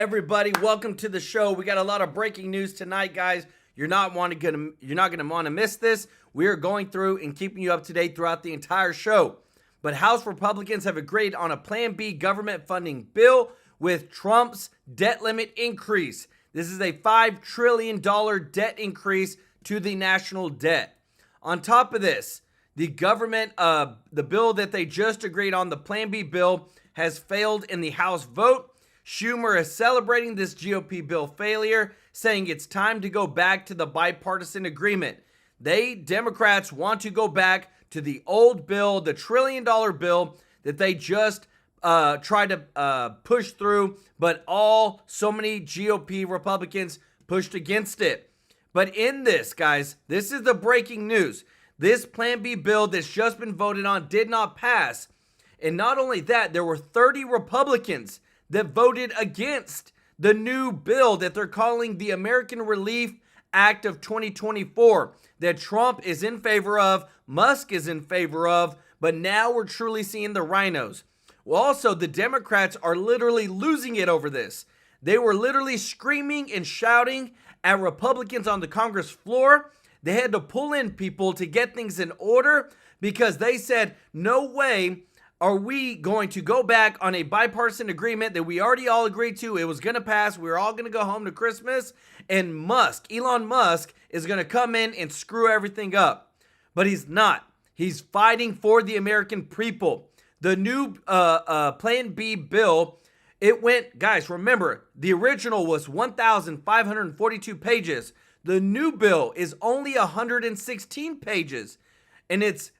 Everybody, welcome to the show. We got a lot of breaking news tonight, guys. You're not going to want to miss this. We are going through and keeping you up to date throughout the entire show. But House Republicans have agreed on a Plan B government funding bill with Trump's debt limit increase. This is a $5 trillion debt increase to the national debt. On top of this, the government, the bill that they just agreed on, the Plan B bill, has failed in the House vote. Schumer is celebrating this GOP bill failure, saying it's time to go back to the bipartisan agreement. Democrats want to go back to the old bill, the $1 trillion bill that they just tried to push through, but so many GOP Republicans pushed against it. But in this, guys, this is the breaking news. This Plan B bill that's just been voted on did not pass. And not only that, there were 30 Republicans that voted against the new bill that they're calling the American Relief Act of 2024 that Trump is in favor of, Musk is in favor of, but now we're truly seeing the rhinos. Well, also, the Democrats are literally losing it over this. They were literally screaming and shouting at Republicans on the Congress floor. They had to pull in people to get things in order because they said, no way are we going to go back on a bipartisan agreement that we already all agreed to. It was going to pass. We were all going to go home to Christmas. And Elon Musk, is going to come in and screw everything up. But he's not. He's fighting for the American people. The new Plan B bill, it went, guys, remember, the original was 1,542 pages. The new bill is only 116 pages. And it's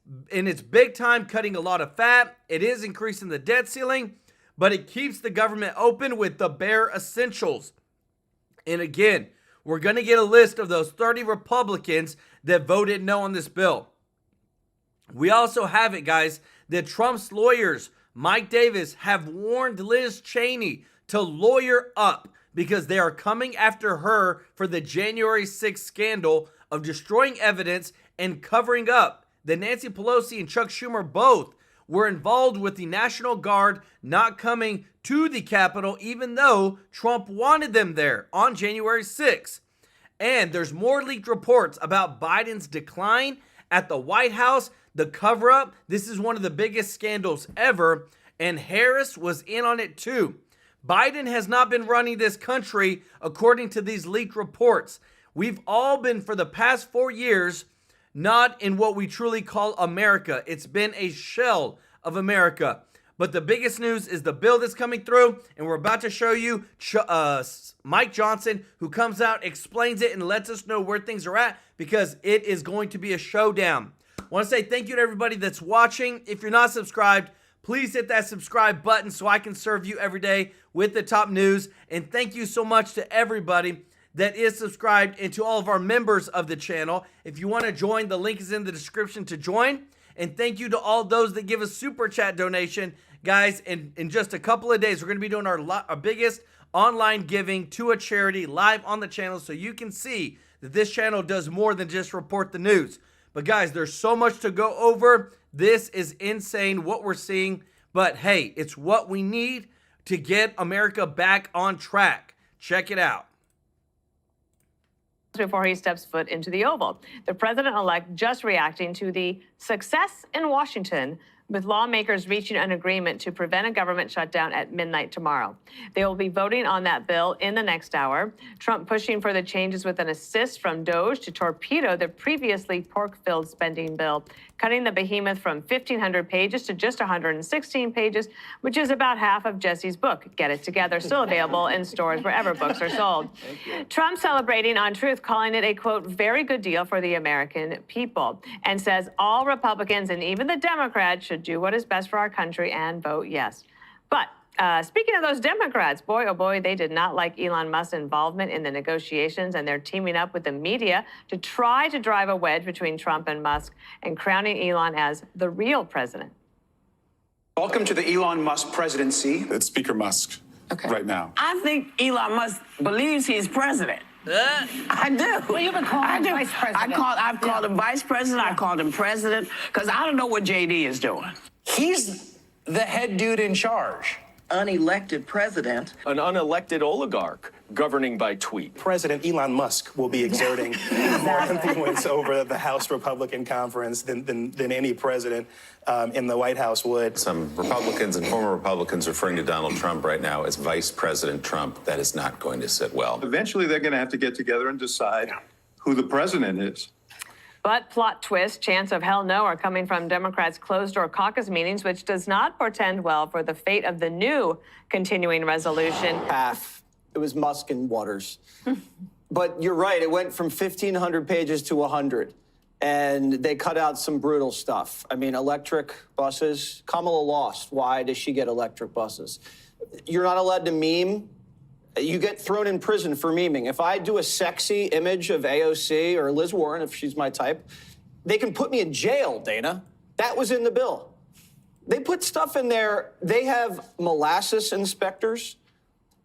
big time cutting a lot of fat. It is increasing the debt ceiling, but it keeps the government open with the bare essentials. And again, we're going to get a list of those 30 Republicans that voted no on this bill. We also have it, guys, that Trump's lawyers, Mike Davis, have warned Liz Cheney to lawyer up because they are coming after her for the January 6th scandal of destroying evidence and covering up that Nancy Pelosi and Chuck Schumer both were involved with the National Guard not coming to the Capitol, even though Trump wanted them there on January 6th. And there's more leaked reports about Biden's decline at the White House, the cover-up. This is one of the biggest scandals ever, and Harris was in on it too. Biden has not been running this country according to these leaked reports. We've all been, for the past 4 years, not in what we truly call America. It's been a shell of America. But the biggest news is the bill that's coming through, and we're about to show you Mike Johnson, who comes out, explains it, and lets us know where things are at, because it is going to be a showdown. I want to say thank you to everybody that's watching. If you're not subscribed, please hit that subscribe button so I can serve you every day with the top news. And thank you so much to everybody that is subscribed, and to all of our members of the channel. If you want to join, the link is in the description to join. And thank you to all those that give a super chat donation. Guys, in just a couple of days, we're going to be doing our biggest online giving to a charity live on the channel, so you can see that this channel does more than just report the news. But guys, there's so much to go over. This is insane what we're seeing. But hey, it's what we need to get America back on track. Check it out. Before he steps foot into the Oval. The president-elect just reacting to the success in Washington, with lawmakers reaching an agreement to prevent a government shutdown at midnight tomorrow. They will be voting on that bill in the next hour. Trump pushing for the changes with an assist from DOJ to torpedo the previously pork-filled spending bill, cutting the behemoth from 1,500 pages to just 116 pages, which is about half of Jesse's book, Get It Together, still available in stores wherever books are sold. Trump celebrating on Truth, calling it a, quote, very good deal for the American people, and says all Republicans and even the Democrats should do what is best for our country and vote yes. But speaking of those Democrats, boy, oh boy, they did not like Elon Musk's involvement in the negotiations, and they're teaming up with the media to try to drive a wedge between Trump and Musk and crowning Elon as the real president. Welcome to the Elon Musk presidency. It's Speaker Musk right now. I think Elon Musk believes he's president. I do. Well, you've been calling him vice president. I've called him vice president. I called him president because I don't know what JD is doing. He's the head dude in charge. unelected president. An unelected oligarch governing by tweet. President Elon Musk will be exerting more influence over the House Republican Conference than any president in the White House would. Some Republicans and former Republicans referring to Donald Trump right now as Vice President Trump. That is not going to sit well. Eventually, they're going to have to get together and decide who the president is. But plot twist, chants of hell no are coming from Democrats' closed-door caucus meetings, which does not portend well for the fate of the new continuing resolution. Half. It was Musk and Waters. But you're right. It went from 1,500 pages to 100. And they cut out some brutal stuff. I mean, electric buses. Kamala lost. Why does she get electric buses? You're not allowed to meme. You get thrown in prison for memeing. If I do a sexy image of AOC or Liz Warren, if she's my type, they can put me in jail, Dana. That was in the bill. They put stuff in there. They have molasses inspectors.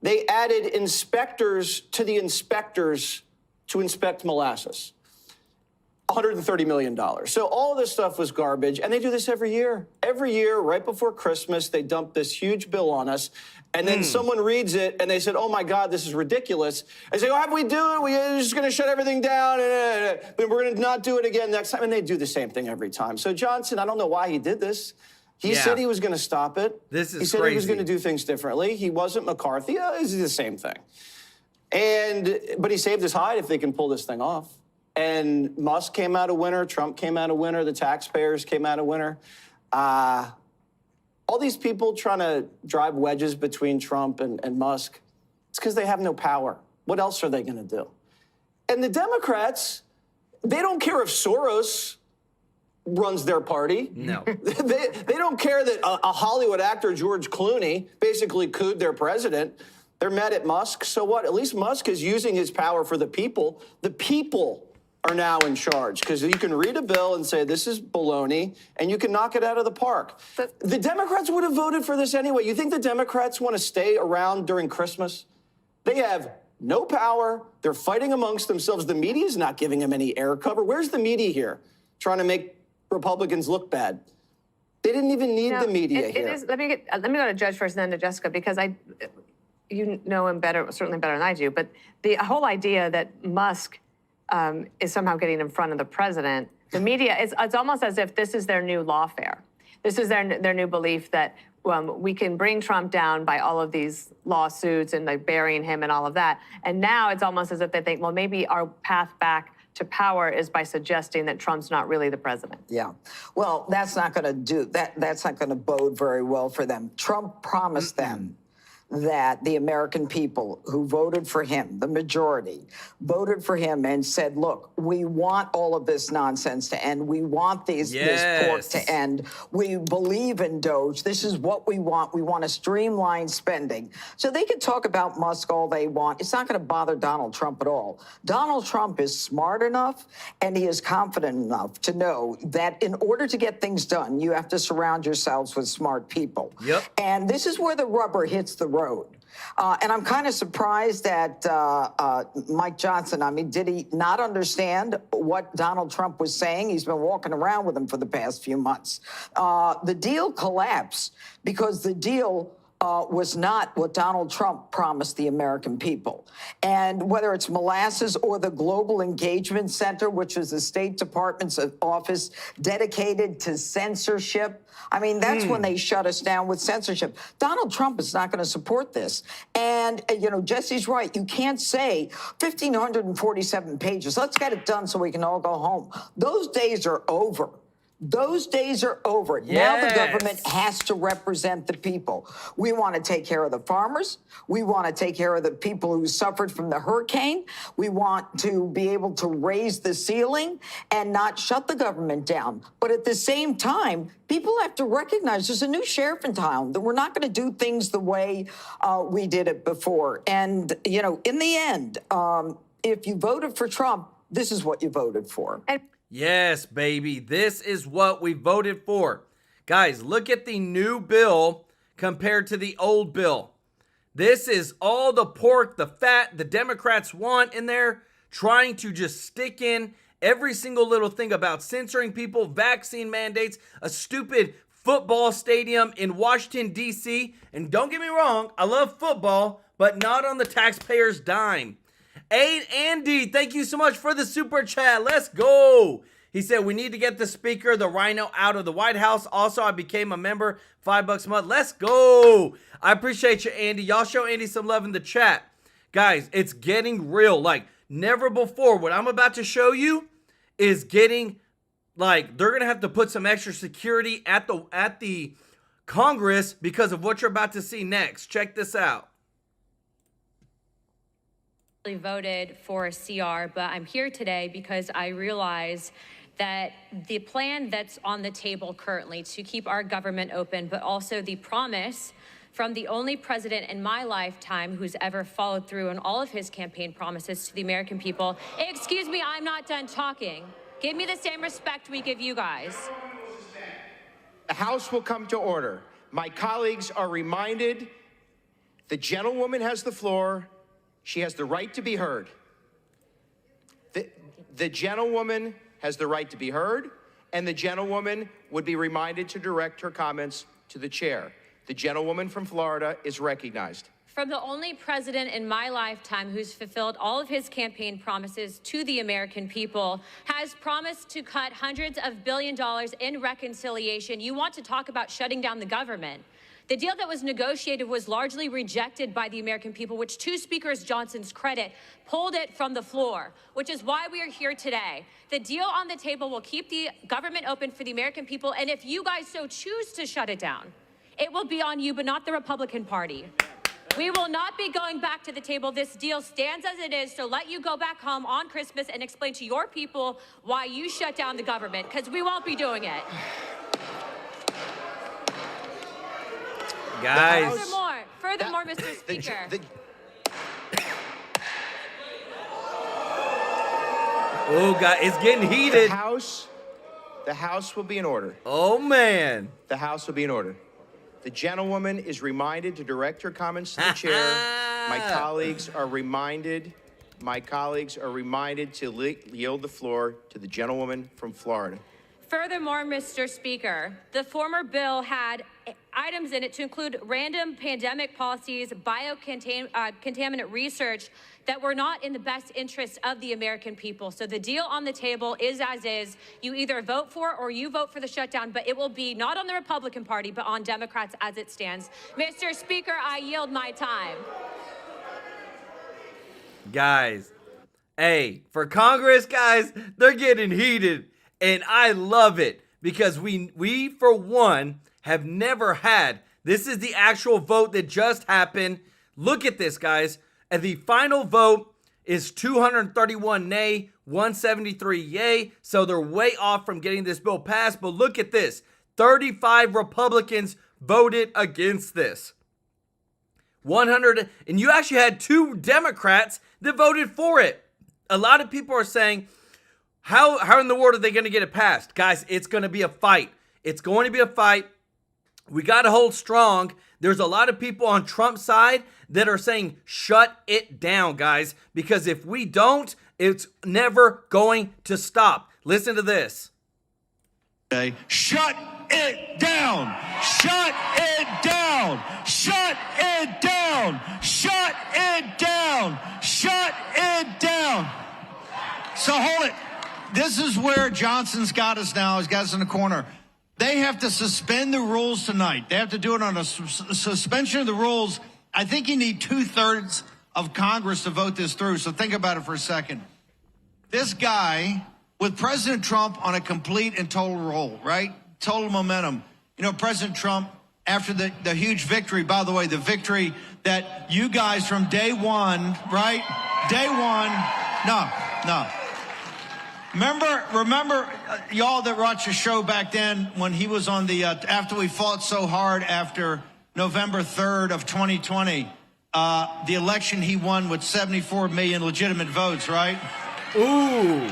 They added inspectors to the inspectors to inspect molasses. $130 million. So all of this stuff was garbage, and they do this every year. Every year, right before Christmas, they dump this huge bill on us, and then someone reads it, and they said, oh, my God, this is ridiculous. I say, oh, how do we do it? We're just going to shut everything down, but we're going to not do it again next time. And they do the same thing every time. So Johnson, I don't know why he did this. He said he was going to stop it. This is He said crazy. he was going to do things differently. He wasn't McCarthy. It's the same thing. But he saved his hide if they can pull this thing off. And Musk came out a winner. Trump came out a winner. The taxpayers came out a winner. All these people trying to drive wedges between Trump and Musk, it's because they have no power. What else are they going to do? And the Democrats, they don't care if Soros runs their party. No. They don't care that a Hollywood actor, George Clooney, basically cooed their president. They're mad at Musk. So what? At least Musk is using his power for the people. The people are now in charge because you can read a bill and say this is baloney and you can knock it out of the park. The Democrats would have voted for this anyway. You think the Democrats want to stay around during Christmas? They have no power. They're fighting amongst themselves. The media is not giving them any air cover. Where's the media here trying to make Republicans look bad? They didn't even need the media here. Let me go to Judge first and then to Jessica, because you know him better, certainly better than I do, but the whole idea that Musk is somehow getting in front of the president. The media, it's almost as if this is their new lawfare. This is their new belief that we can bring Trump down by all of these lawsuits and like burying him and all of that. And now it's almost as if they think, well, maybe our path back to power is by suggesting that Trump's not really the president. Yeah. Well, that's not going to do that. That's not going to bode very well for them. Trump promised them that the American people who voted for him, the majority, voted for him and said, look, we want all of this nonsense to end. We want this pork to end. We believe in Doge. This is what we want. We want to streamline spending. So they can talk about Musk all they want. It's not going to bother Donald Trump at all. Donald Trump is smart enough and he is confident enough to know that in order to get things done, you have to surround yourselves with smart people. Yep. And this is where the rubber hits the road. And I'm kind of surprised that Mike Johnson, I mean, did he not understand what Donald Trump was saying? He's been walking around with him for the past few months. The deal collapsed because the deal was not what Donald Trump promised the American people. And whether it's molasses or the Global Engagement Center, which is the State Department's office dedicated to censorship, I mean, that's when they shut us down with censorship. Donald Trump is not going to support this. And, you know, Jesse's right. You can't say 1,547 pages. Let's get it done so we can all go home. Those days are over. Those days are over. Yes. Now the government has to represent the people. We want to take care of the farmers. We want to take care of the people who suffered from the hurricane. We want to be able to raise the ceiling and not shut the government down. But at the same time, people have to recognize there's a new sheriff in town, that we're not going to do things the way we did it before. And, you know, in the end, if you voted for Trump, this is what you voted for. Yes, baby. This is what we voted for. Guys, look at the new bill compared to the old bill. This is all the pork, the fat the Democrats want in there, trying to just stick in every single little thing about censoring people, vaccine mandates, a stupid football stadium in Washington, D.C. And don't get me wrong, I love football, but not on the taxpayers' dime. Andy, thank you so much for the super chat. Let's go. He said, we need to get the speaker, the rhino, out of the White House. Also, I became a member, $5 a month. Let's go. I appreciate you, Andy. Y'all show Andy some love in the chat. Guys, it's getting real. Like, never before. What I'm about to show you is getting, like, they're going to have to put some extra security at the Congress because of what you're about to see next. Check this out. Voted for a CR, but I'm here today because I realize that the plan that's on the table currently to keep our government open, but also the promise from the only president in my lifetime who's ever followed through on all of his campaign promises to the American people. Excuse me, I'm not done talking. Give me the same respect we give you guys. The House will come to order. My colleagues are reminded the gentlewoman has the floor. She has the right to be heard. The gentlewoman has the right to be heard, and the gentlewoman would be reminded to direct her comments to the chair. The gentlewoman from Florida is recognized. From the only president in my lifetime who's fulfilled all of his campaign promises to the American people, has promised to cut hundreds of billions of dollars in reconciliation. You want to talk about shutting down the government. The deal that was negotiated was largely rejected by the American people, which, to Speaker Johnson's credit, pulled it from the floor, which is why we are here today. The deal on the table will keep the government open for the American people, and if you guys so choose to shut it down, it will be on you, but not the Republican Party. We will not be going back to the table. This deal stands as it is to let you go back home on Christmas and explain to your people why you shut down the government, because we won't be doing it. Guys. Furthermore, Mr. Speaker. Oh, God, it's getting heated. The House will be in order. Oh, man. The House will be in order. The gentlewoman is reminded to direct her comments to the chair. My colleagues are reminded to yield the floor to the gentlewoman from Florida. Furthermore, Mr. Speaker, the former bill had items in it to include random pandemic policies, biocontaminant research that were not in the best interest of the American people. So the deal on the table is as is. You either vote for or you vote for the shutdown, but it will be not on the Republican Party, but on Democrats as it stands. Mr. Speaker, I yield my time. Guys, hey, for Congress, guys, they're getting heated. And I love it because we for one, have never had, this is the actual vote that just happened. Look at this, guys. And the final vote is 231 nay, 173 yay. So they're way off from getting this bill passed. But look at this. 35 Republicans voted against this. 100, and you actually had 2 Democrats that voted for it. A lot of people are saying, how in the world are they going to get it passed? Guys, it's going to be a fight. It's going to be a fight. We got to hold strong. There's a lot of people on Trump's side that are saying, shut it down, guys. Because if we don't, it's never going to stop. Listen to this. Okay. Shut it down. Shut it down. Shut it down. Shut it down. Shut it down. So hold it. This is where Johnson's got us now. He's got us in the corner. They have to suspend the rules tonight. They have to do it on a suspension of the rules. I think you need 2/3 of Congress to vote this through. So think about it for a second. This guy, with President Trump on a complete and total roll, right? Total momentum. You know, President Trump, after the huge victory, by the way, the victory that you guys from day one, right? Day one. No. Remember, y'all that watched the show back then when he was on the, after we fought so hard after November 3rd of 2020, the election he won with 74 million legitimate votes, right? Ooh.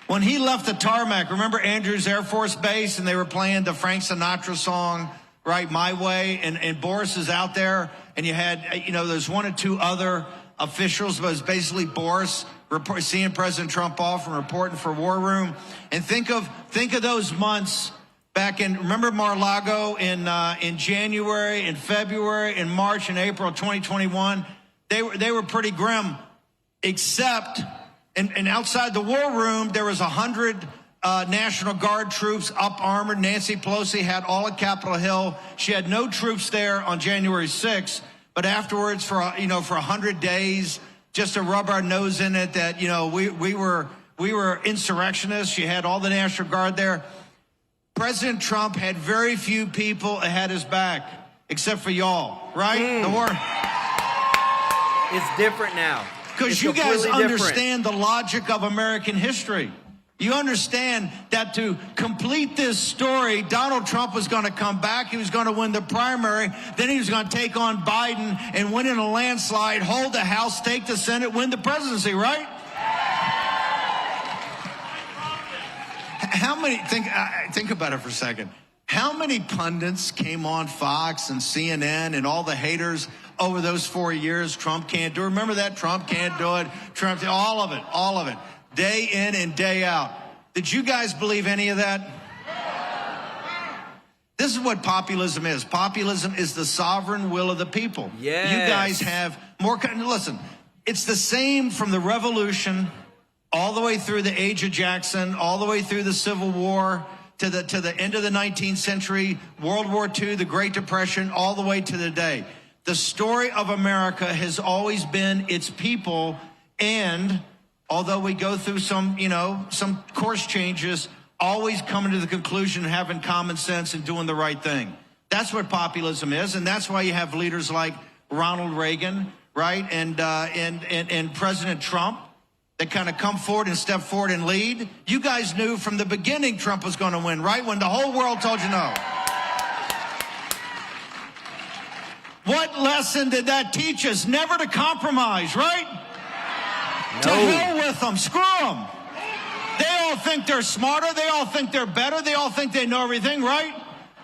When he left the tarmac, remember Andrews Air Force Base and they were playing the Frank Sinatra song, right, My Way, and Boris is out there, and you had, there's 1 or 2 other officials, but it was basically Boris seeing President Trump off and reporting for War Room. And think of those months back in, remember Mar-a-Lago in January, in February, in March, and April 2021? They were pretty grim, except, and outside the war room, there was 100 National Guard troops up armored. Nancy Pelosi had all at Capitol Hill. She had no troops there on January 6th, but afterwards for 100 days, just to rub our nose in it that, we were insurrectionists. She had all the National Guard there. President Trump had very few people had his back, except for y'all, right? The war. It's different now. Because you guys understand the logic of American history. You understand that to complete this story, Donald Trump was going to come back. He was going to win the primary. Then he was going to take on Biden and win in a landslide, hold the House, take the Senate, win the presidency, right? How many, think about it for a second. How many pundits came on Fox and CNN and all the haters over those 4 years? Trump can't do it. Remember that? Trump can't do it. Trump, all of it. Day in and day out. Did you guys believe any of that? This is what populism is. Populism is the sovereign will of the people. Yes. You guys have more. Listen, it's the same from the revolution all the way through the age of Jackson, all the way through the Civil War, to the end of the 19th century, World War II, the Great Depression, all the way to the day. The story of America has always been its people, and although we go through some course changes, always coming to the conclusion of having common sense and doing the right thing. That's what populism is, and that's why you have leaders like Ronald Reagan, right, and President Trump, that kind of come forward and step forward and lead. You guys knew from the beginning Trump was going to win, right? When the whole world told you no. What lesson did that teach us? Never to compromise, right? No. To hell with them. Screw them. They all think they're smarter. They all think they're better. They all think they know everything, right?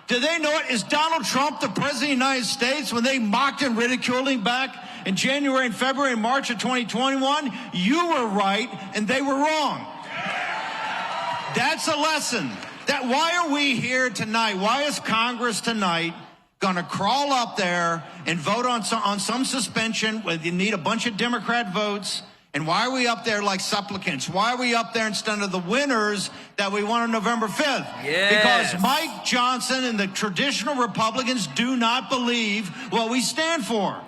Do they know it? Is Donald Trump the president of the United States when they mocked and ridiculed him back in January and February and March of 2021? You were right and they were wrong. That's a lesson. Why are we here tonight? Why is Congress tonight going to crawl up there and vote on some suspension when you need a bunch of Democrat votes? And why are we up there like supplicants? Why are we up there instead of the winners that we won on November 5th? Yes. Because Mike Johnson and the traditional Republicans do not believe what we stand for.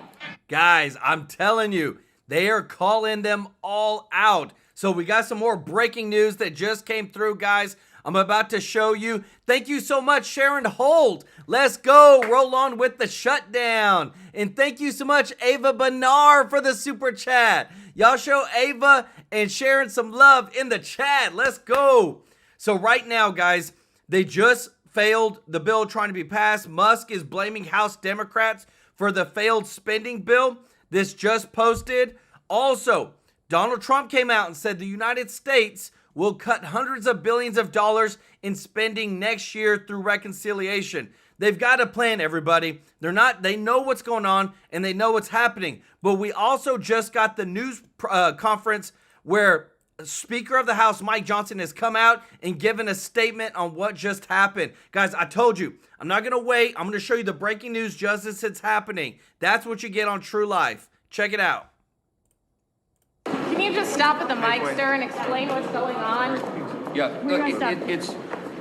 Guys, I'm telling you, they are calling them all out. So we got some more breaking news that just came through, guys. I'm about to show you. Thank you so much, Sharon Holt. Let's go. Roll on with the shutdown. And thank you so much, Ava Bernard, for the super chat. Y'all show Ava and Sharon some love in the chat. Let's go. So right now, guys, they just failed the bill trying to be passed. Musk is blaming House Democrats for the failed spending bill. This just posted. Also, Donald Trump came out and said the United States will cut hundreds of billions of dollars in spending next year through reconciliation. They've got a plan, everybody. They know what's going on and they know what's happening. But we also just got the news conference where Speaker of the House Mike Johnson has come out and given a statement on what just happened. Guys, I told you, I'm not going to wait. I'm going to show you the breaking news just as it's happening. That's what you get on TrueLife. Check it out. Can you just stop at the mic, sir, and explain what's going on? Yeah, look,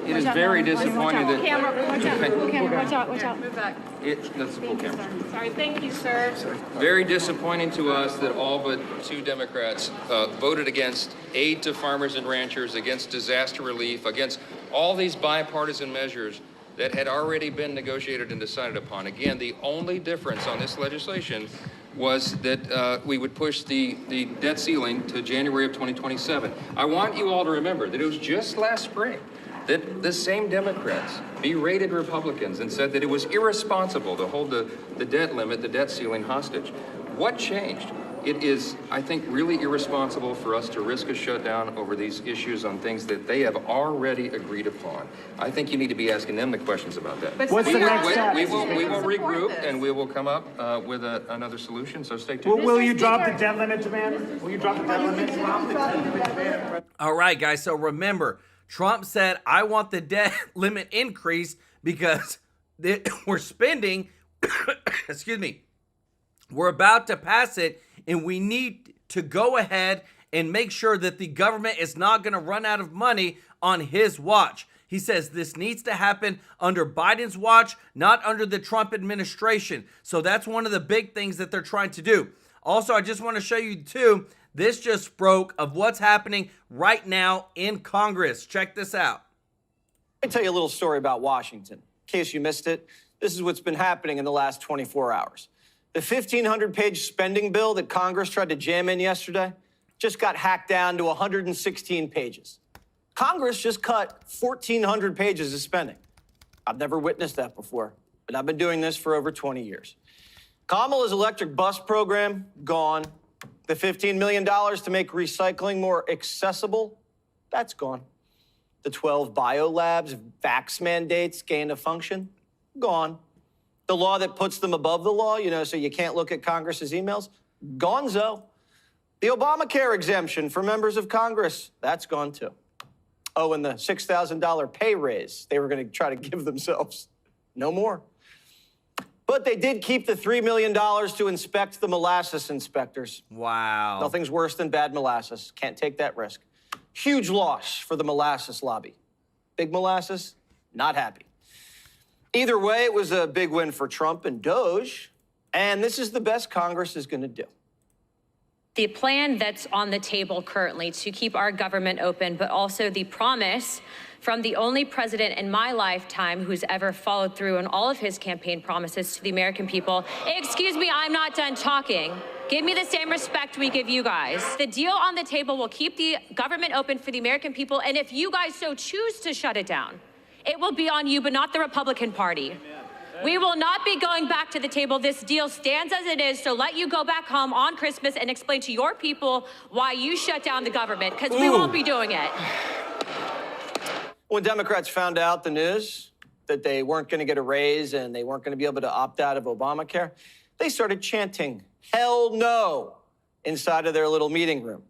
it is very disappointing that... Camera, watch out, camera, watch out. Move back. That's the full camera. Sorry, thank you, sir. Very disappointing to us that all but 2 Democrats voted against aid to farmers and ranchers, against disaster relief, against all these bipartisan measures that had already been negotiated and decided upon. Again, the only difference on this legislation was that we would push the debt ceiling to January of 2027. I want you all to remember that it was just last spring that the same Democrats berated Republicans and said that it was irresponsible to hold the debt limit, the debt ceiling hostage. What changed? It is, I think, really irresponsible for us to risk a shutdown over these issues on things that they have already agreed upon. I think you need to be asking them the questions about that. But what's the next step? We will regroup and we will come up with another solution, so stay tuned. Will you drop the debt limit demand? Will you drop the debt limit? All right, guys, so remember, Trump said, I want the debt limit increased because we're spending, excuse me, we're about to pass it, and we need to go ahead and make sure that the government is not going to run out of money on his watch. He says this needs to happen under Biden's watch, not under the Trump administration. So that's one of the big things that they're trying to do. Also, I just want to show you too, this just broke of what's happening right now in Congress. Check this out. Let me tell you a little story about Washington. In case you missed it, this is what's been happening in the last 24 hours. The 1,500-page spending bill that Congress tried to jam in yesterday just got hacked down to 116 pages. Congress just cut 1,400 pages of spending. I've never witnessed that before, but I've been doing this for over 20 years. Kamala's electric bus program, gone. The $15 million to make recycling more accessible, that's gone. The 12 biolabs, vax mandates, gain of function, gone. The law that puts them above the law, so you can't look at Congress's emails, gonzo. The Obamacare exemption for members of Congress, that's gone too. Oh, and the $6,000 pay raise they were going to try to give themselves, no more. But they did keep the $3 million to inspect the molasses inspectors. Wow. Nothing's worse than bad molasses. Can't take that risk. Huge loss for the molasses lobby. Big molasses, not happy. Either way, it was a big win for Trump and Doge, and this is the best Congress is going to do. The plan that's on the table currently to keep our government open, but also the promise from the only president in my lifetime who's ever followed through on all of his campaign promises to the American people. Excuse me, I'm not done talking. Give me the same respect we give you guys. The deal on the table will keep the government open for the American people, and if you guys so choose to shut it down, it will be on you, but not the Republican Party. We will not be going back to the table. This deal stands as it is, so let you go back home on Christmas and explain to your people why you shut down the government, because we won't be doing it. When Democrats found out the news that they weren't going to get a raise and they weren't going to be able to opt out of Obamacare, they started chanting, "Hell no," inside of their little meeting room.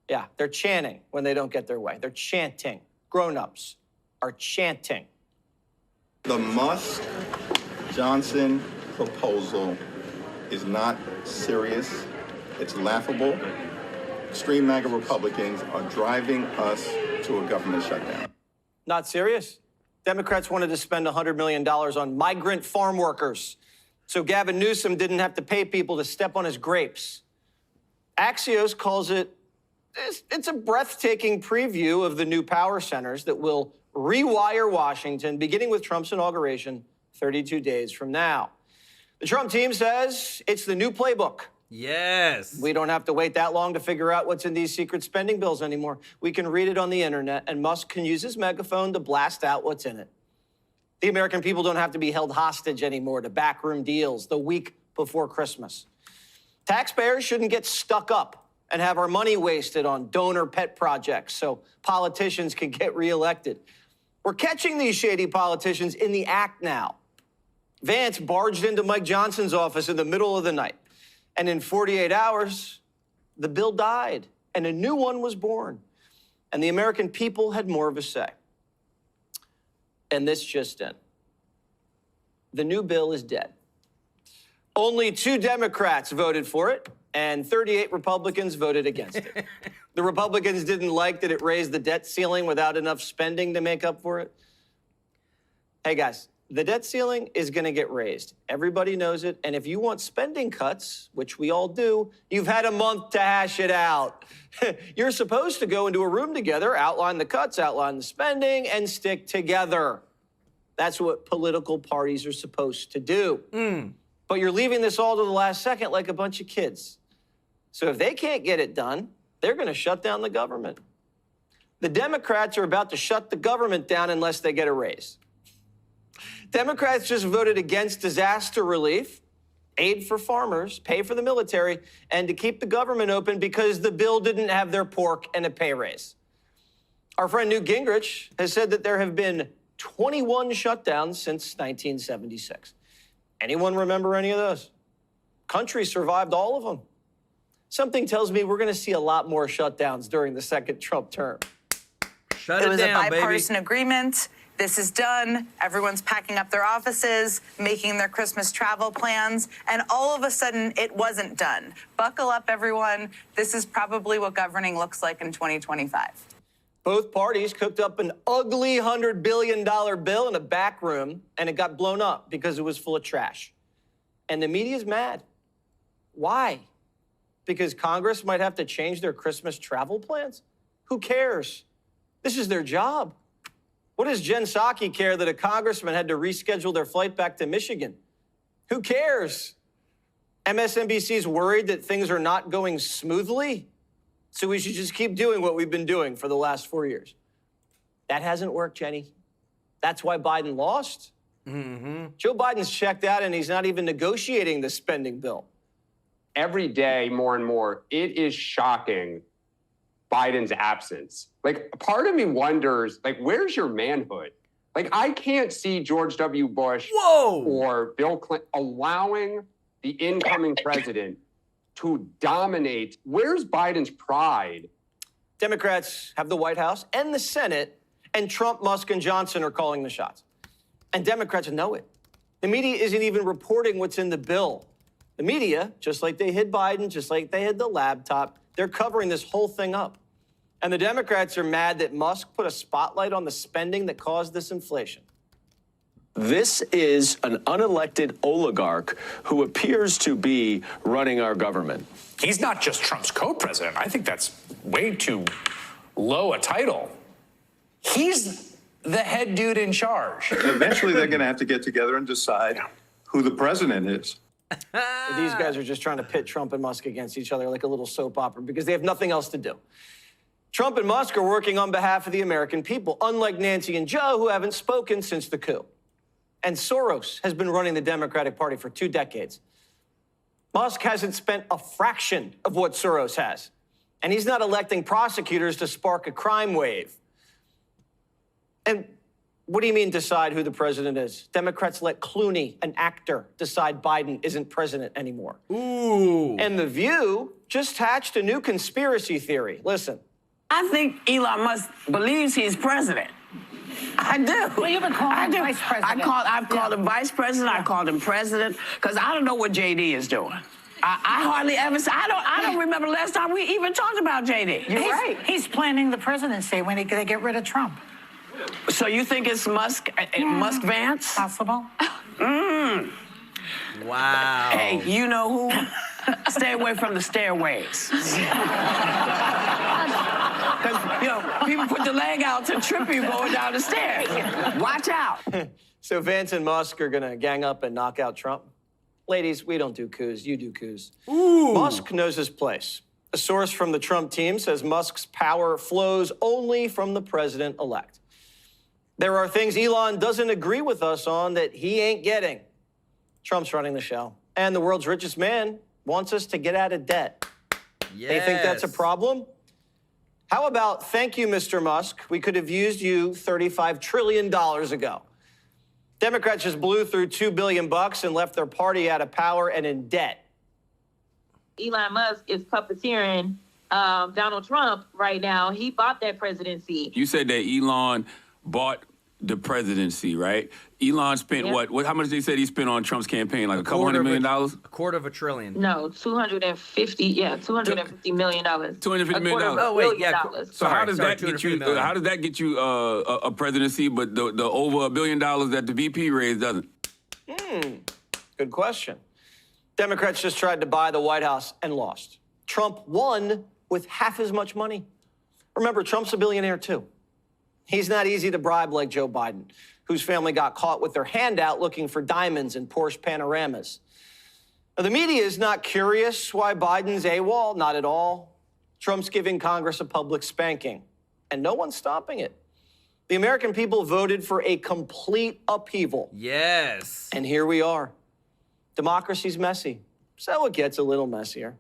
Yeah, they're chanting when they don't get their way. They're chanting. Grown-ups are chanting. The Musk-Johnson proposal is not serious. It's laughable. Extreme MAGA Republicans are driving us to a government shutdown. Not serious. Democrats wanted to spend $100 million on migrant farm workers so Gavin Newsom didn't have to pay people to step on his grapes. Axios calls it's a breathtaking preview of the new power centers that will rewire Washington, beginning with Trump's inauguration 32 days from now. The Trump team says it's the new playbook. Yes. We don't have to wait that long to figure out what's in these secret spending bills anymore. We can read it on the internet, and Musk can use his megaphone to blast out what's in it. The American people don't have to be held hostage anymore to backroom deals the week before Christmas. Taxpayers shouldn't get stuck up and have our money wasted on donor pet projects so politicians can get reelected. We're catching these shady politicians in the act now. Vance barged into Mike Johnson's office in the middle of the night, and in 48 hours, the bill died, and a new one was born, and the American people had more of a say. And this just in. The new bill is dead. Only 2 Democrats voted for it, and 38 Republicans voted against it. The Republicans didn't like that it raised the debt ceiling without enough spending to make up for it. Hey, guys, the debt ceiling is going to get raised. Everybody knows it. And if you want spending cuts, which we all do, you've had a month to hash it out. You're supposed to go into a room together, outline the cuts, outline the spending, and stick together. That's what political parties are supposed to do. But you're leaving this all to the last second like a bunch of kids. So if they can't get it done, they're going to shut down the government. The Democrats are about to shut the government down unless they get a raise. Democrats just voted against disaster relief, aid for farmers, pay for the military, and to keep the government open because the bill didn't have their pork and a pay raise. Our friend Newt Gingrich has said that there have been 21 shutdowns since 1976. Anyone remember any of those? Country survived all of them. Something tells me we're going to see a lot more shutdowns during the second Trump term. Shut it it was down, a bipartisan agreement. This is done. Everyone's packing up their offices, making their Christmas travel plans, and all of a sudden, it wasn't done. Buckle up, everyone. This is probably what governing looks like in 2025. Both parties cooked up an ugly $100 billion bill in a back room, and it got blown up because it was full of trash. And the media's mad. Why? Because Congress might have to change their Christmas travel plans? Who cares? This is their job. What does Jen Psaki care that a congressman had to reschedule their flight back to Michigan? Who cares? MSNBC's worried that things are not going smoothly, so we should just keep doing what we've been doing for the last 4 years. That hasn't worked, Jenny. That's why Biden lost. Joe Biden's checked out, and he's not even negotiating the spending bill. Every day, more and more, it is shocking Biden's absence. Like, part of me wonders, like, where's your manhood? Like, I can't see George W. Bush or Bill Clinton allowing the incoming president to dominate. Where's Biden's pride? Democrats have the White House and the Senate, and Trump, Musk, and Johnson are calling the shots. And Democrats know it. The media isn't even reporting what's in the bill. The media, just like they hid Biden, just like they hid the laptop, they're covering this whole thing up. And the Democrats are mad that Musk put a spotlight on the spending that caused this inflation. This is an unelected oligarch who appears to be running our government. He's not just Trump's co-president. I think that's way too low a title. He's the head dude in charge. Eventually, they're going to have to get together and decide who the president is. These guys are just trying to pit Trump and Musk against each other like a little soap opera because they have nothing else to do. Trump and Musk are working on behalf of the American people, unlike Nancy and Joe, who haven't spoken since the coup. And Soros has been running the Democratic Party for 2 decades. Musk hasn't spent a fraction of what Soros has. And he's not electing prosecutors to spark a crime wave. And what do you mean decide who the president is? Democrats let Clooney, an actor, decide Biden isn't president anymore. Ooh. And The View just hatched a new conspiracy theory. Listen. I think Elon Musk believes he's president. I do. Well, you've been calling him vice president. I've called him vice president. I called him president because I don't know what JD is doing. I hardly ever say. I don't remember the last time we even talked about JD. You're right. He's planning the presidency when they get rid of Trump. So you think it's Musk, Musk Vance? Possible. Wow. Hey, you know who? Stay away from the stairways. Because, you know, people put the leg out to trip you going down the stairs. Watch out. So Vance and Musk are going to gang up and knock out Trump? Ladies, we don't do coups. You do coups. Ooh. Musk knows his place. A source from the Trump team says Musk's power flows only from the president-elect. There are things Elon doesn't agree with us on that he ain't getting. Trump's running the show. And the world's richest man wants us to get out of debt. Yes. They think that's a problem? How about, thank you, Mr. Musk. We could have used you $35 trillion ago. Democrats just blew through $2 billion and left their party out of power and in debt. Elon Musk is puppeteering Donald Trump right now. He bought that presidency. You said that Elon bought the presidency, right? Elon spent what? How much did he say he spent on Trump's campaign? Like a couple $100 million? $250 billion. No, $250 million. $250 million. Oh wait, yeah. So how does that get you? How does that get you a presidency? But the over $1 billion that the VP raised doesn't. Good question. Democrats just tried to buy the White House and lost. Trump won with half as much money. Remember, Trump's a billionaire too. He's not easy to bribe like Joe Biden, whose family got caught with their hand out looking for diamonds and Porsche panoramas. Now, the media is not curious why Biden's AWOL, not at all. Trump's giving Congress a public spanking, and no one's stopping it. The American people voted for a complete upheaval. Yes. And here we are. Democracy's messy, so it gets a little messier.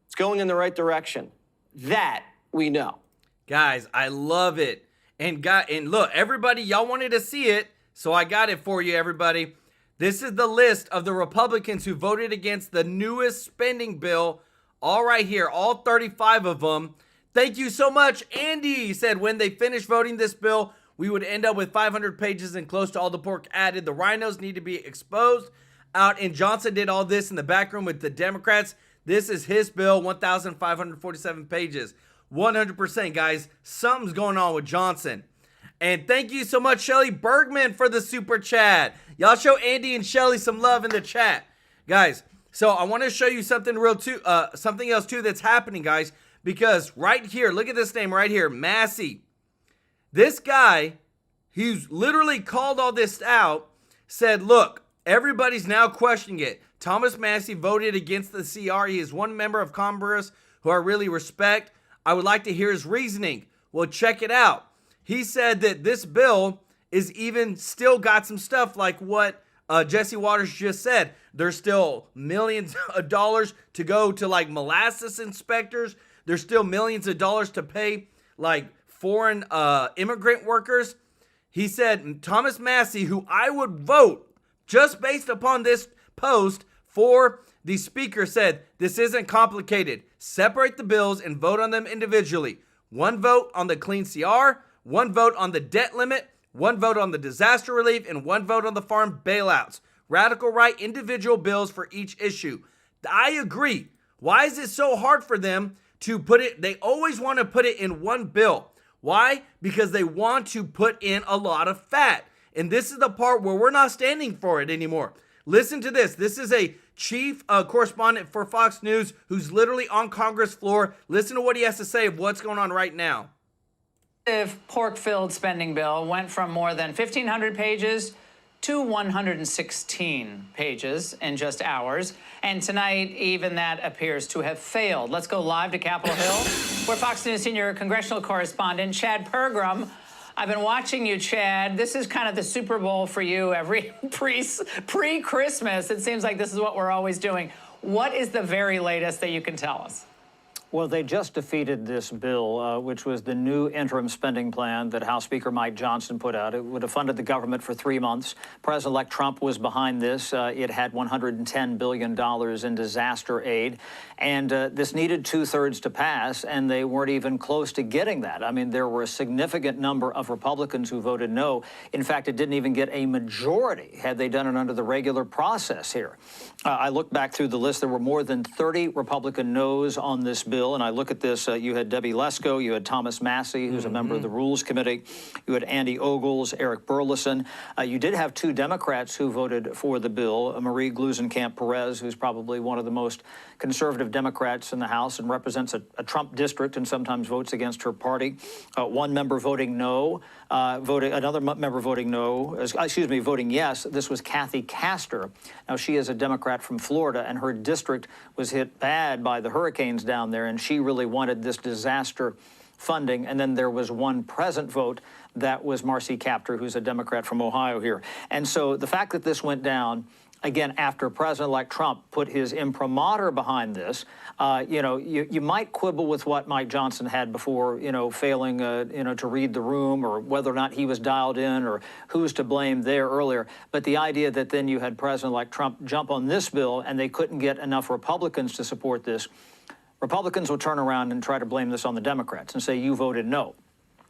It's going in the right direction. That we know. Guys, I love it. And look, everybody, y'all wanted to see it, so I got it for you, everybody. This is the list of the Republicans who voted against the newest spending bill. All right here, all 35 of them. Thank you so much. Andy said when they finish voting this bill, we would end up with 500 pages and close to all the pork added. The rhinos need to be exposed out. And Johnson did all this in the back room with the Democrats. This is his bill, 1,547 pages. 100%, guys. Something's going on with Johnson. And thank you so much, Shelly Bergman, for the super chat. Y'all show Andy and Shelly some love in the chat. Guys, so I want to show you something something else too that's happening, guys. Because right here, look at this name right here, Massey. This guy, who's literally called all this out, said, look, everybody's now questioning it. Thomas Massey voted against the CR. He is one member of Congress who I really respect. I would like to hear his reasoning. Well, check it out. He said that this bill is even still got some stuff like what Jesse Waters just said. There's still millions of dollars to go to like molasses inspectors. There's still millions of dollars to pay like foreign immigrant workers. He said Thomas Massey, who I would vote just based upon this post for the speaker, said this isn't complicated. Separate the bills and vote on them individually. One vote on the clean CR, one vote on the debt limit, one vote on the disaster relief, and one vote on the farm bailouts. Radical right individual bills for each issue. I agree. Why is it so hard for them to put it? They always want to put it in one bill. Why? Because they want to put in a lot of fat. And this is the part where we're not standing for it anymore. Listen to this. This is a chief correspondent for Fox News who's literally on Congress floor. Listen to what he has to say of what's going on right now. Pork-filled spending bill went from more than 1,500 pages to 116 pages in just hours. And tonight, even that appears to have failed. Let's go live to Capitol Hill, where Fox News senior congressional correspondent Chad Pergram. I've been watching you, Chad. This is kind of the Super Bowl for you every pre-Christmas. It seems like this is what we're always doing. What is the very latest that you can tell us? Well, they just defeated this bill, which was the new interim spending plan that House Speaker Mike Johnson put out. It would have funded the government for 3 months. President-elect Trump was behind this. It had $110 billion in disaster aid. And this needed 2/3 to pass, and they weren't even close to getting that. I mean, there were a significant number of Republicans who voted no. In fact, it didn't even get a majority had they done it under the regular process here. I looked back through the list. There were more than 30 Republican no's on this bill. And I look at this, you had Debbie Lesko, you had Thomas Massey, who's a member of the Rules Committee, you had Andy Ogles, Eric Burleson. You did have 2 Democrats who voted for the bill, Marie Gluesenkamp-Perez, who's probably one of the most conservative Democrats in the House and represents a Trump district and sometimes votes against her party. One member voting no, another member voting no, voting yes. This was Kathy Castor. Now, she is a Democrat from Florida, and her district was hit bad by the hurricanes down there, and she really wanted this disaster funding. And then there was one present vote. That was Marcy Kaptur, who's a Democrat from Ohio here. And so the fact that this went down, again, after President-elect Trump put his imprimatur behind this, you might quibble with what Mike Johnson had before, failing, to read the room or whether or not he was dialed in or who's to blame there earlier. But the idea that then you had President-elect Trump jump on this bill and they couldn't get enough Republicans to support this, Republicans will turn around and try to blame this on the Democrats and say, you voted no.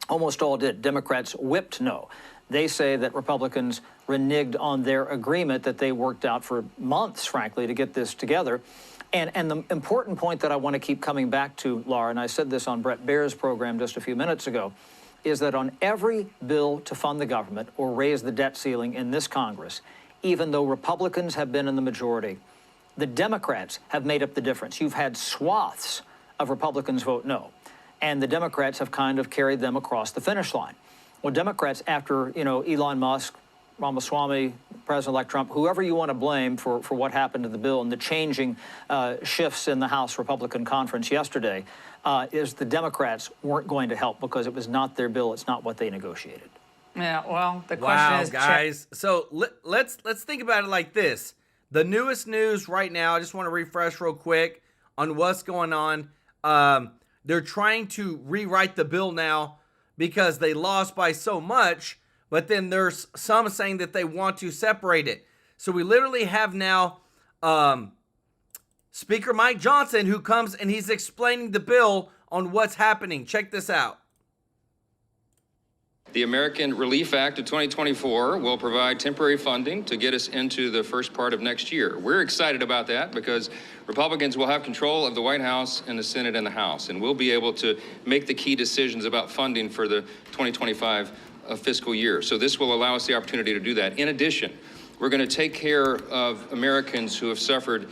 Almost all did. Democrats whipped no. They say that Republicans reneged on their agreement that they worked out for months, frankly, to get this together. And the important point that I want to keep coming back to, Laura, and I said this on Brett Baer's program just a few minutes ago, is that on every bill to fund the government or raise the debt ceiling in this Congress, even though Republicans have been in the majority, the Democrats have made up the difference. You've had swaths of Republicans vote no, and the Democrats have kind of carried them across the finish line. Well, Democrats, after, Elon Musk, Ramaswamy, President-elect Trump, whoever you want to blame for what happened to the bill and the changing shifts in the House Republican conference yesterday, is the Democrats weren't going to help because it was not their bill. It's not what they negotiated. Yeah, well, the question is... guys. So let's think about it like this. The newest news right now, I just want to refresh real quick on what's going on. They're trying to rewrite the bill now because they lost by so much, but then there's some saying that they want to separate it. So we literally have now Speaker Mike Johnson who comes and he's explaining the bill on what's happening. Check this out. The American Relief Act of 2024 will provide temporary funding to get us into the first part of next year. We're excited about that because Republicans will have control of the White House and the Senate and the House, and we'll be able to make the key decisions about funding for the 2025 fiscal year. So this will allow us the opportunity to do that. In addition, we're going to take care of Americans who have suffered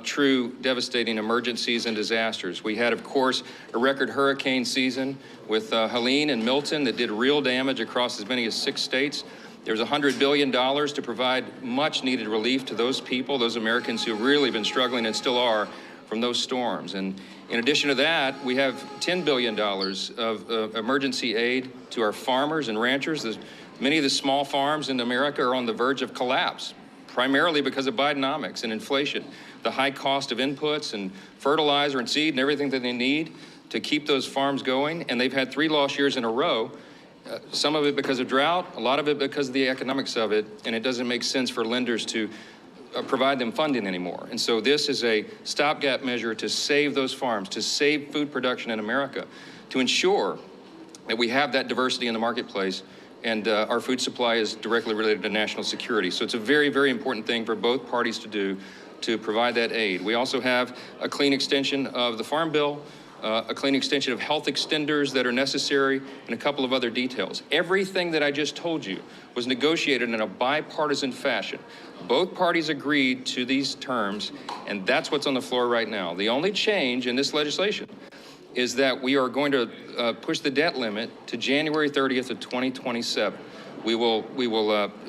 true devastating emergencies and disasters. We had, of course, a record hurricane season with Helene and Milton that did real damage across as many as 6 states. There's $100 billion to provide much needed relief to those people, those Americans who've really been struggling and still are from those storms. And in addition to that, we have $10 billion of emergency aid to our farmers and ranchers. Many of the small farms in America are on the verge of collapse, primarily because of Bidenomics and inflation, the high cost of inputs and fertilizer and seed and everything that they need to keep those farms going. And they've had 3 lost years in a row, some of it because of drought, a lot of it because of the economics of it, and it doesn't make sense for lenders to provide them funding anymore. And so this is a stopgap measure to save those farms, to save food production in America, to ensure that we have that diversity in the marketplace and our food supply is directly related to national security. So it's a very, very important thing for both parties to do to provide that aid. We also have a clean extension of the Farm Bill, a clean extension of health extenders that are necessary, and a couple of other details. Everything that I just told you was negotiated in a bipartisan fashion. Both parties agreed to these terms, and that's what's on the floor right now. The only change in this legislation is that we are going to push the debt limit to January 30th of 2027. We will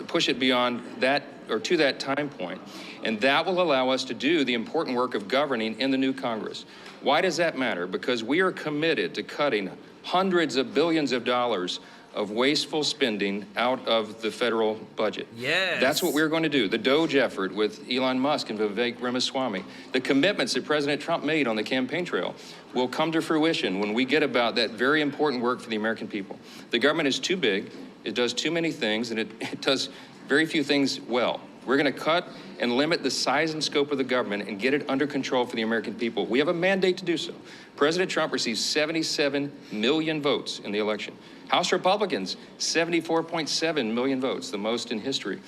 push it beyond that or to that time point, and that will allow us to do the important work of governing in the new Congress. Why does that matter? Because we are committed to cutting hundreds of billions of dollars of wasteful spending out of the federal budget. Yes. That's what we're going to do. The DOGE effort with Elon Musk and Vivek Ramaswamy, the commitments that President Trump made on the campaign trail will come to fruition when we get about that very important work for the American people. The government is too big, it does too many things, and it does very few things well. We're going to cut and limit the size and scope of the government and get it under control for the American people. We have a mandate to do so. President Trump received 77 million votes in the election. House Republicans, 74.7 million votes, the most in history.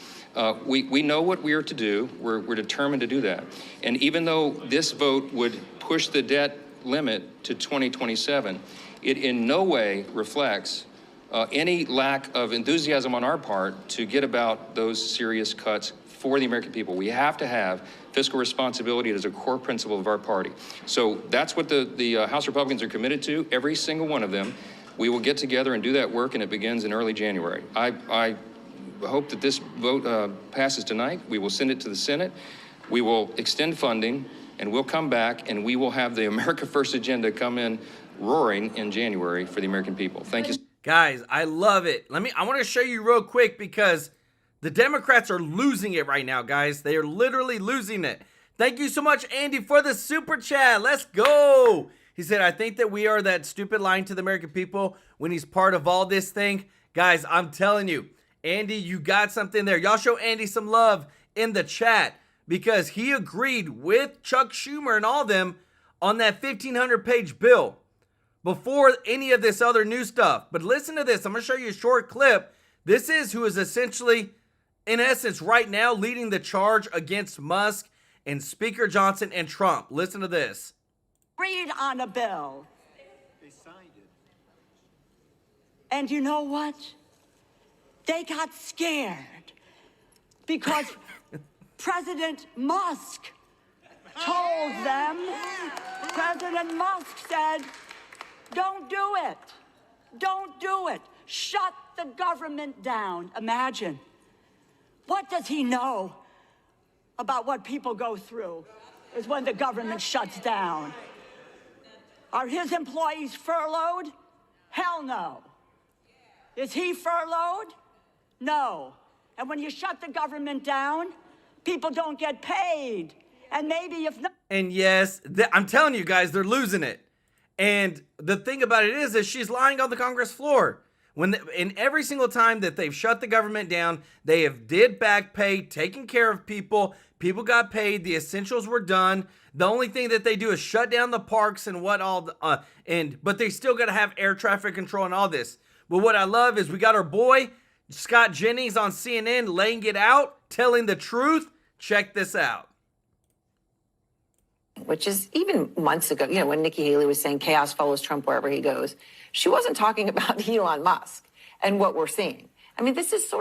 We know what we are to do. We're determined to do that. And even though this vote would push the debt limit to 2027, it in no way reflects any lack of enthusiasm on our part to get about those serious cuts for the American people. We have to have fiscal responsibility as a core principle of our party. So that's what the House Republicans are committed to, every single one of them. We will get together and do that work, and it begins in early January. I hope that this vote passes tonight. We will send it to the Senate. We will extend funding, and we'll come back, and we will have the America First agenda come in roaring in January for the American people. Thank you. Guys, I love it. I want to show you real quick because the Democrats are losing it right now, guys. They are literally losing it. Thank you so much, Andy, for the super chat. Let's go. He said, I think that we are that stupid lying to the American people when he's part of all this thing. Guys, I'm telling you, Andy, you got something there. Y'all show Andy some love in the chat because he agreed with Chuck Schumer and all them on that 1,500-page bill before any of this other new stuff. But listen to this. I'm going to show you a short clip. This is who is essentially, in essence, right now leading the charge against Musk and Speaker Johnson and Trump. Listen to this. Agreed on a bill. They signed it. And you know what? They got scared because President Musk told them, President Musk said, don't do it. Don't do it. Shut the government down. Imagine. What does he know about what people go through is when the government shuts down? Are his employees furloughed? Hell no. Is he furloughed? No. And when you shut the government down, people don't get paid. And maybe if not. And yes, I'm telling you guys, they're losing it. And the thing about it is that she's lying on the Congress floor. In every single time that they've shut the government down, they have did back pay, taken care of people. People got paid. The essentials were done. The only thing that they do is shut down the parks and but they still got to have air traffic control and all this. But what I love is we got our boy Scott Jennings on CNN laying it out, telling the truth. Check this out. Which is even months ago, when Nikki Haley was saying chaos follows Trump wherever he goes, she wasn't talking about Elon Musk and what we're seeing. I mean, this is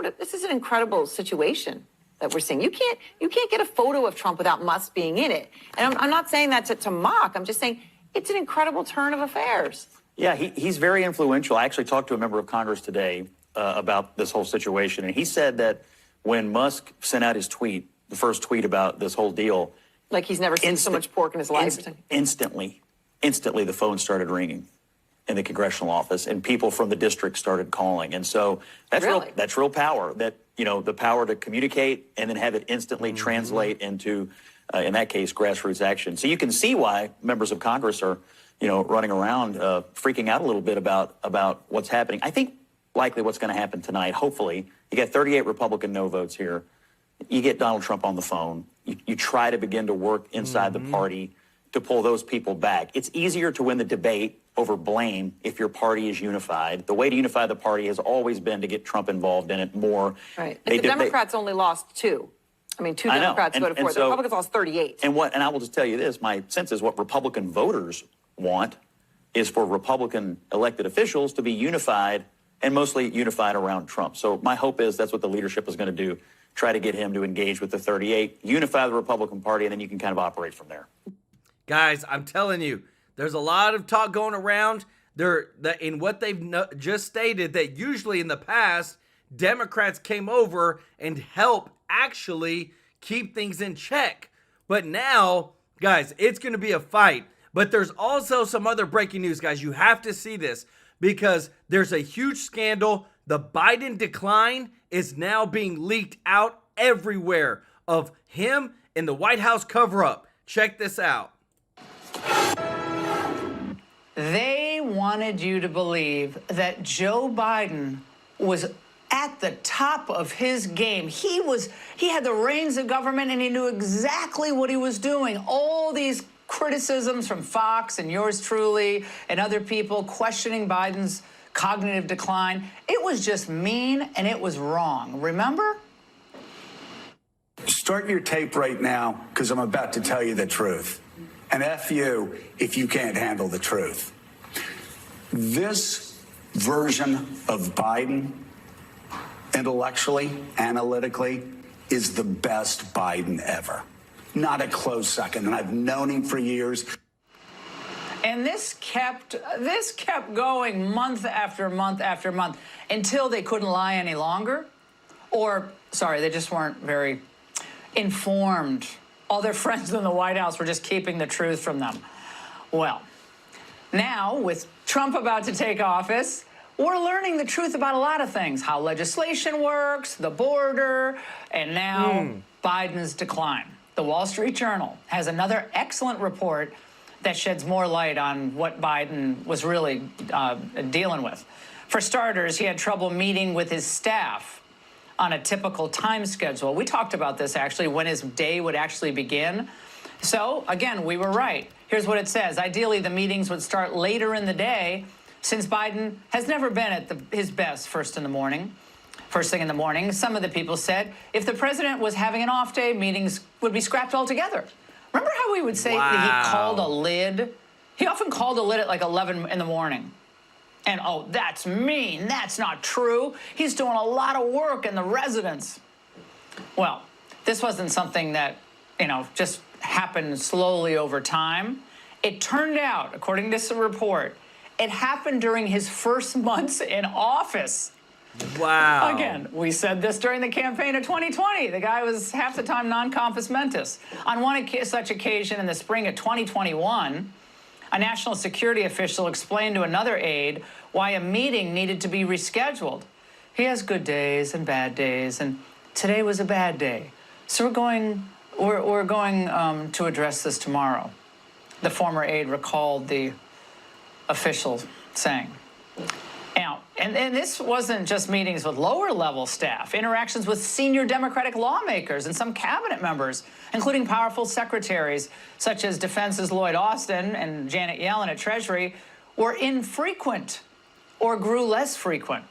an incredible situation that we're seeing. You can't get a photo of Trump without Musk being in it. And I'm not saying that to mock. I'm just saying it's an incredible turn of affairs. Yeah, he's very influential. I actually talked to a member of Congress today about this whole situation, and he said that when Musk sent out his tweet, the first tweet about this whole deal, like he's never seen so much pork in his life. Instantly, the phone started ringing in the congressional office, and people from the district started calling. And so that's real power. That the power to communicate and then have it instantly translate into, in that case, grassroots action. So you can see why members of Congress are, running around, freaking out a little bit about what's happening. I think likely what's going to happen tonight. Hopefully, you get 38 Republican no votes here. You get Donald Trump on the phone. You try to begin to work inside the party to pull those people back. It's easier to win the debate over blame if your party is unified. The way to unify the party has always been to get Trump involved in it more. Right. The Democrats only lost 2. I mean, 2 Democrats voted for it. The Republicans lost 38. And I will just tell you this, my sense is what Republican voters want is for Republican elected officials to be unified and mostly unified around Trump. So my hope is that's what the leadership is going to do. Try to get him to engage with the 38, unify the Republican Party, and then you can kind of operate from there. Guys, I'm telling you, there's a lot of talk going around in what they've just stated that usually in the past, Democrats came over and helped actually keep things in check. But now, guys, it's going to be a fight. But there's also some other breaking news, guys. You have to see this because there's a huge scandal. The Biden decline is now being leaked out everywhere of him in the White House cover-up. Check this out. They wanted you to believe that Joe Biden was at the top of his game. He had the reins of government and he knew exactly what he was doing. All these criticisms from Fox and yours truly and other people questioning Biden's cognitive decline. It was just mean and it was wrong. Remember? Start your tape right now because I'm about to tell you the truth. And F you if you can't handle the truth. This version of Biden, intellectually, analytically, is the best Biden ever. Not a close second. And I've known him for years. And this kept going month after month after month until they couldn't lie any longer. Or, sorry, they just weren't very informed. All their friends in the White House were just keeping the truth from them. Well, now with Trump about to take office, we're learning the truth about a lot of things. How legislation works, the border, and now Biden's decline. The Wall Street Journal has another excellent report that sheds more light on what Biden was really dealing with. For starters, he had trouble meeting with his staff on a typical time schedule. We talked about this, actually, when his day would actually begin. So, again, we were right. Here's what it says. Ideally, the meetings would start later in the day, since Biden has never been at his best first thing in the morning. Some of the people said if the president was having an off day, meetings would be scrapped altogether. Remember how we would say that he called a lid? He often called a lid at like 11 in the morning. And, oh, that's mean. That's not true. He's doing a lot of work in the residence. Well, this wasn't something that, just happened slowly over time. It turned out, according to this report, it happened during his first months in office. Wow. Again, we said this during the campaign of 2020. The guy was half the time non-compos mentis. On one such occasion in the spring of 2021, a national security official explained to another aide why a meeting needed to be rescheduled. He has good days and bad days, and today was a bad day. So we're going to address this tomorrow. The former aide recalled the official saying. Now, Now, and this wasn't just meetings with lower level staff, interactions with senior Democratic lawmakers and some cabinet members, including powerful secretaries such as Defense's Lloyd Austin and Janet Yellen at Treasury, were infrequent or grew less frequent.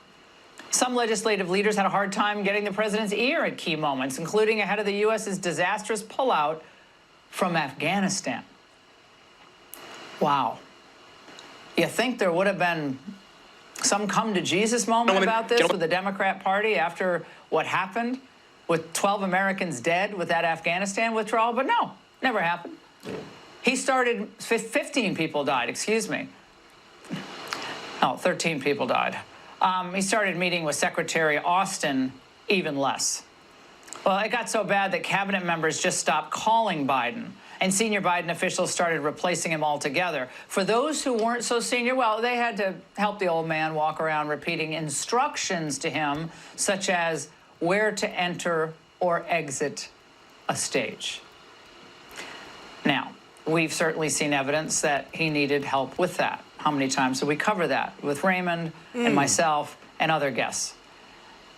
Some legislative leaders had a hard time getting the president's ear at key moments, including ahead of the U.S.'s disastrous pullout from Afghanistan. Wow. You think there would have been some come-to-Jesus moment about this with the Democrat Party after what happened with 12 Americans dead with that Afghanistan withdrawal? But no, never happened. He started, 15 people died, excuse me. Oh, 13 people died. He started meeting with Secretary Austin even less. Well, it got so bad that cabinet members just stopped calling Biden, and senior Biden officials started replacing him altogether. For those who weren't so senior, well, they had to help the old man walk around repeating instructions to him, such as where to enter or exit a stage. Now, we've certainly seen evidence that he needed help with that. How many times did we cover that with Raymond and myself and other guests?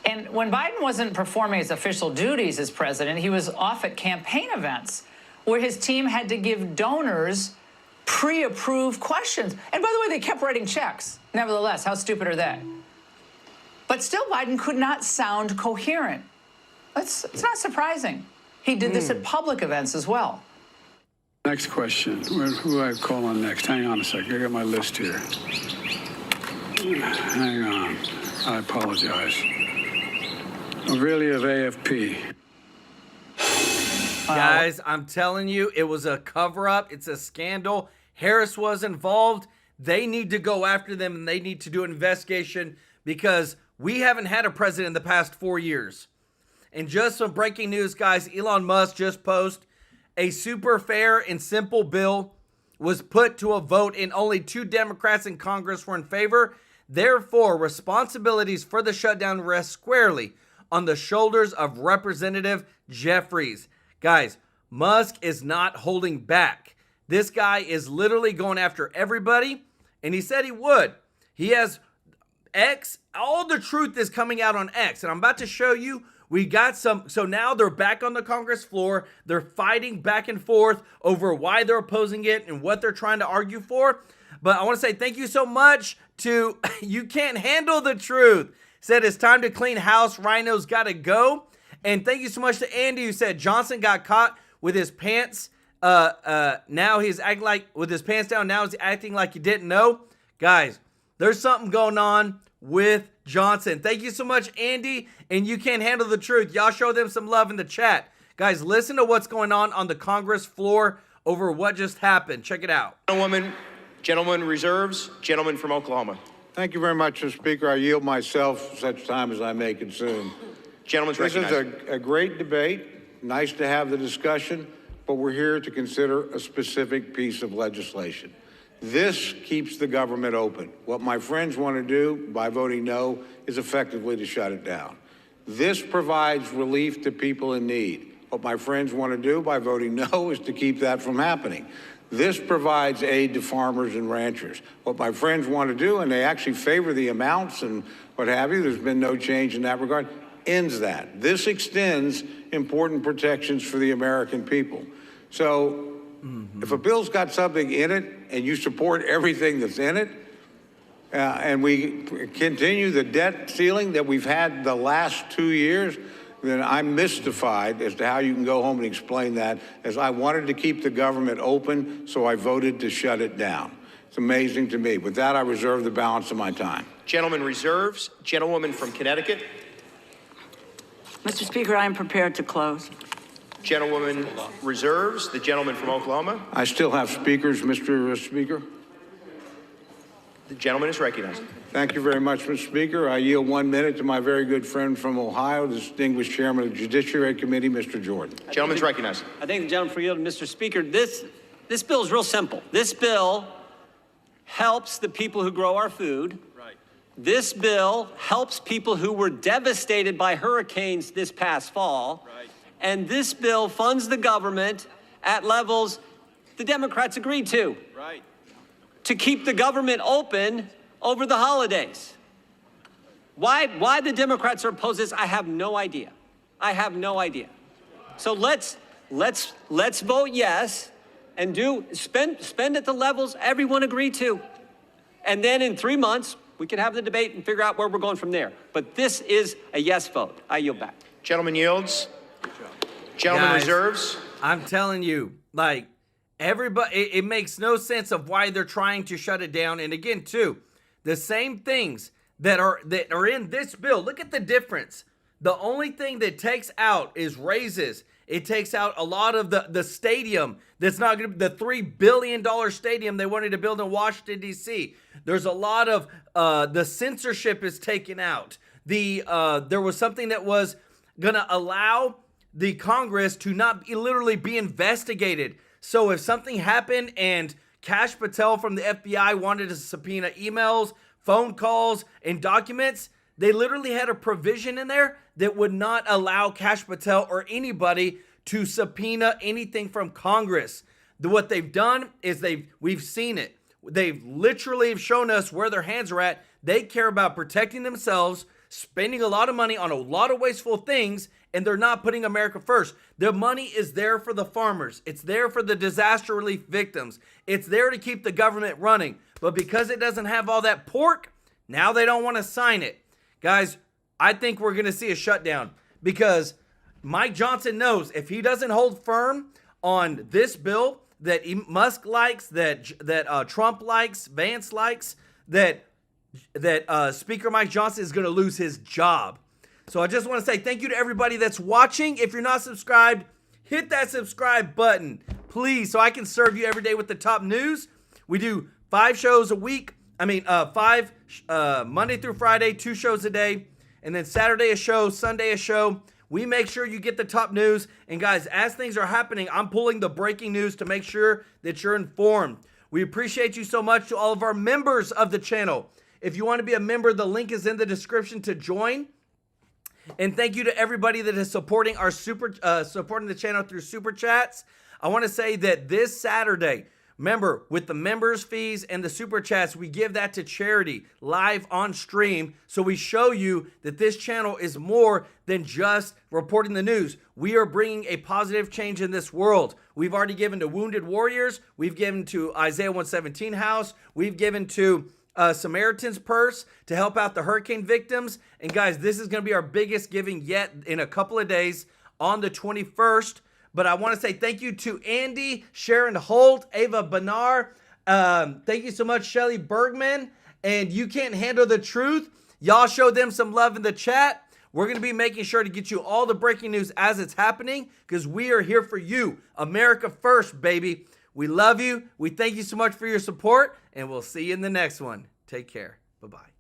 And when Biden wasn't performing his official duties as president, he was off at campaign events where his team had to give donors pre-approved questions. And by the way, they kept writing checks. Nevertheless, how stupid are they? But still, Biden could not sound coherent. It's not surprising. He did this at public events as well. Next question. Who do I call on next? Hang on a second. I got my list here. Hang on. I apologize. Aurelia of AFP. Guys, I'm telling you, it was a cover-up. It's a scandal. Harris was involved. They need to go after them, and they need to do an investigation because we haven't had a president in the past 4 years. And just some breaking news, guys. Elon Musk just posted a super fair and simple bill was put to a vote, and only 2 Democrats in Congress were in favor. Therefore, responsibilities for the shutdown rest squarely on the shoulders of Representative Jeffries. Guys, Musk is not holding back. This guy is literally going after everybody, and he said he would. He has X. All the truth is coming out on X, and I'm about to show you. We got some, so now they're back on the Congress floor. They're fighting back and forth over why they're opposing it and what they're trying to argue for. But I want to say thank you so much to You Can't Handle the Truth. Said it's time to clean house. Rhino's got to go. And thank you so much to Andy who said Johnson got caught with his pants. Now he's acting like, with his pants down, now he's acting like he didn't know. Guys, there's something going on with Johnson. Thank you so much, Andy, and You Can't Handle the Truth. Y'all show them some love in the chat. Guys, listen to what's going on the Congress floor over what just happened. Check it out. Gentleman reserves, gentleman from Oklahoma. Thank you very much, Mr. Speaker. I yield myself such time as I may consume. Gentleman's recognized. This is a great debate. Nice to have the discussion, but we're here to consider a specific piece of legislation. This keeps the government open. What my friends want to do by voting no is effectively to shut it down. This provides relief to people in need. What my friends want to do by voting no is to keep that from happening. This provides aid to farmers and ranchers. What my friends want to do, and they actually favor the amounts and what have you, there's been no change in that regard, ends that. This extends important protections for the American people. So if a bill's got something in it and you support everything that's in it, and we continue the debt ceiling that we've had the last 2 years, then I'm mystified as to how you can go home and explain that, as I wanted to keep the government open, so I voted to shut it down. It's amazing to me. With that, I reserve the balance of my time. Gentleman reserves, gentlewoman from Connecticut. Mr. Speaker, I am prepared to close. Gentlewoman reserves, the gentleman from Oklahoma. I still have speakers, Mr. Speaker. The gentleman is recognized. Thank you very much, Mr. Speaker. I yield 1 minute to my very good friend from Ohio, the distinguished chairman of the Judiciary Committee, Mr. Jordan. Gentleman's recognized. I thank the gentleman for yielding. Mr. Speaker, this bill is real simple. This bill helps the people who grow our food. Right. This bill helps people who were devastated by hurricanes this past fall. Right. And this bill funds the government at levels the Democrats agreed to. Right. To keep the government open over the holidays. Why the Democrats are opposed to this, I have no idea. I have no idea. So let's vote yes and spend at the levels everyone agreed to. And then in 3 months, we can have the debate and figure out where we're going from there. But this is a yes vote. I yield back. Gentleman yields. Gentleman Guys, reserves. I'm telling you, like, everybody, it makes no sense of why they're trying to shut it down. And again, too, the same things that are in this bill. Look at the difference. The only thing that takes out is raises. It takes out a lot of the stadium that's not going to be the $3 billion stadium they wanted to build in Washington, D.C. There's a lot of the censorship is taken out. There was something that was going to allow the Congress to not literally be investigated. So if something happened and Kash Patel from the FBI wanted to subpoena emails, phone calls, and documents, they literally had a provision in there that would not allow Kash Patel or anybody to subpoena anything from Congress. What they've done is we've seen it. They've literally shown us where their hands are at. They care about protecting themselves, spending a lot of money on a lot of wasteful things, and they're not putting America first. The money is there for the farmers. It's there for the disaster relief victims. It's there to keep the government running. But because it doesn't have all that pork, now they don't want to sign it. Guys, I think we're going to see a shutdown because Mike Johnson knows if he doesn't hold firm on this bill that Musk likes, that Trump likes, Vance likes, that Speaker Mike Johnson is going to lose his job. So I just want to say thank you to everybody that's watching. If you're not subscribed, hit that subscribe button, please, so I can serve you every day with the top news. We do 5 shows a week. Monday through Friday, 2 shows a day. And then Saturday a show, Sunday a show. We make sure you get the top news. And guys, as things are happening, I'm pulling the breaking news to make sure that you're informed. We appreciate you so much to all of our members of the channel. If you want to be a member, the link is in the description to join. And thank you to everybody that is supporting supporting the channel through Super Chats. I want to say that this Saturday, remember, with the members fees and the Super Chats, we give that to charity live on stream. So we show you that this channel is more than just reporting the news. We are bringing a positive change in this world. We've already given to Wounded Warriors. We've given to Isaiah 117 House. We've given to Samaritan's Purse to help out the hurricane victims. And guys, this is going to be our biggest giving yet in a couple of days on the 21st. But I want to say thank you to Andy, Sharon Holt, Ava Benar. Thank you so much, Shelly Bergman. And You Can't Handle the Truth. Y'all show them some love in the chat. We're going to be making sure to get you all the breaking news as it's happening because we are here for you. America first, baby. We love you. We thank you so much for your support, and we'll see you in the next one. Take care. Bye-bye.